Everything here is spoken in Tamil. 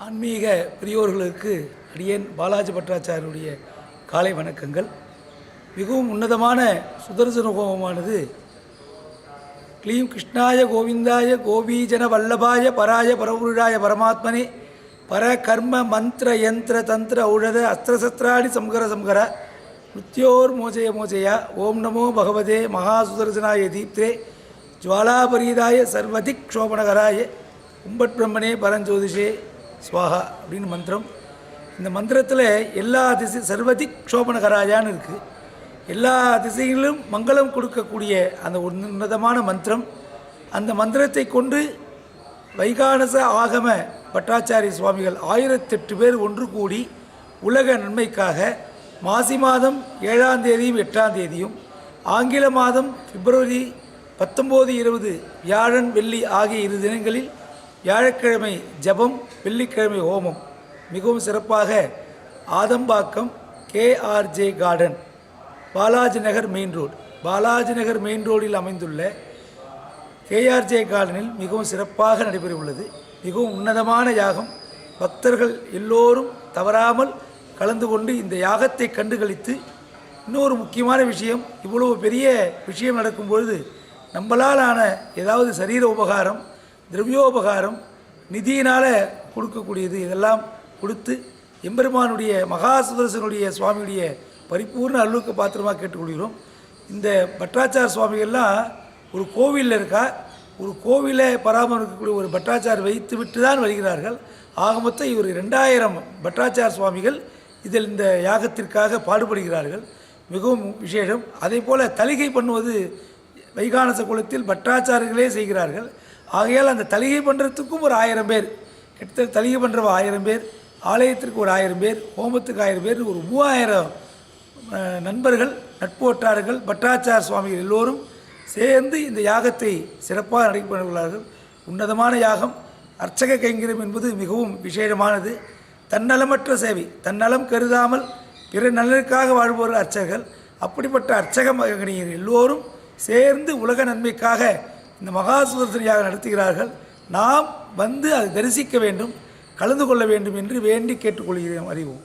ஆன்மீக பிரியோர்களுக்கு அடியேன் பாலாஜி பட்டாச்சாரியுடைய காலை வணக்கங்கள். மிகவும் உன்னதமான சுதர்சன ஹோமமானது க்ளீம் கிருஷ்ணாய கோவிந்தாய கோபீஜன வல்லபாய பராய பரபுருஷாய பரமாத்மனே பர கர்ம மந்திர யந்திர தந்திர ஔஷத அஸ்திரசஸ்திராணி சம்ஹர மிருத்யோர் மோஜய மோஜயா ஓம் நமோ பகவதே மகாசுதர்சனாய தீப்திரே ஜுவாலாபரீதாய சர்வதிக் க்ஷோபணகராய கும்பட் பிரம்மனே பரஞ்சோதிஷே ஸ்வாஹா அப்படின்னு மந்திரம். இந்த மந்திரத்தில் எல்லா திசை சர்வதிக் க்ஷோபணகராயான்னு இருக்குது. எல்லா திசைகளிலும் மங்களம் கொடுக்கக்கூடிய அந்த உன்னதமான மந்திரம். அந்த மந்திரத்தை கொண்டு வைகானச ஆகம பட்டாச்சாரிய சுவாமிகள் 1008 பேர் ஒன்று கூடி உலக நன்மைக்காக மாசி மாதம் 7ஆம் தேதியும் 8ஆம் தேதியும் ஆங்கில மாதம் பிப்ரவரி 19, 20 வியாழன் வெள்ளி ஆகிய 2 தினங்களில் வியாழக்கிழமை ஜபம், வெள்ளிக்கிழமை ஹோமம் மிகவும் சிறப்பாக ஆதம்பாக்கம் KRJ கார்டன், பாலாஜி நகர் மெயின் ரோடு, பாலாஜி நகர் மெயின் ரோடில் அமைந்துள்ள KRJ கார்டனில் மிகவும் சிறப்பாக நடைபெற உள்ளது. மிகவும் உன்னதமான யாகம். பக்தர்கள் எல்லோரும் தவறாமல் கலந்து கொண்டு இந்த யாகத்தை கண்டுகளித்து, இன்னொரு முக்கியமான விஷயம், இவ்வளவு பெரிய விஷயம் நடக்கும்பொழுது நம்மளால் ஆன ஏதாவது சரீர உபகாரம், திரவியோபகாரம், நிதியினால் கொடுக்கக்கூடியது இதெல்லாம் கொடுத்து எம்பெருமானுடைய மகா சுதர்சனுடைய சுவாமியுடைய பரிபூர்ண அருளுக்கு பாத்திரமாக கேட்டுக்கொள்கிறோம். இந்த பட்டாச்சார சுவாமிகள்லாம் ஒரு கோவிலில் இருக்கா, ஒரு கோவிலை பராமரிக்கக்கூடிய ஒரு பட்டாச்சார் வைத்து விட்டு தான் வருகிறார்கள். ஆக மொத்தம் இவர் 2000 பட்டாச்சார சுவாமிகள் இதில் இந்த யாகத்திற்காக பாடுபடுகிறார்கள். மிகவும் விசேஷம். அதே போல் தலிகை பண்ணுவது வைகானச குலத்தில் பட்டாச்சாரர்களே செய்கிறார்கள். ஆகையால் அந்த தலிகை பண்ணுறதுக்கும் ஒரு 1000 பேர், கிட்டத்தட்ட தலிகை பண்ணுறவ 1000 பேர், ஆலயத்திற்கு ஒரு 1000 பேர், ஹோமத்துக்கு 1000 பேர், ஒரு 3000 நண்பர்கள், நட்போட்டார்கள், பட்டாச்சார சுவாமிகள் எல்லோரும் சேர்ந்து இந்த யாகத்தை சிறப்பாக நடைபெறுகிறார்கள். உன்னதமான யாகம். அர்ச்சக கைங்கரியம் என்பது மிகவும் விசேஷமானது. தன்னலமற்ற சேவை, தன்னலம் கருதாமல் பிற நலனுக்காக வாழ்பவர் அர்ச்சகர்கள். அப்படிப்பட்ட அர்ச்சக மகனியர் எல்லோரும் சேர்ந்து உலக நன்மைக்காக இந்த மகா சுதர்சன யாகம் நடத்துகிறார்கள். நாம் வந்து அதை தரிசிக்க வேண்டும், கலந்து கொள்ள வேண்டும் என்று வேண்டி கேட்டுக்கொள்கிறோம். அறிவோம்.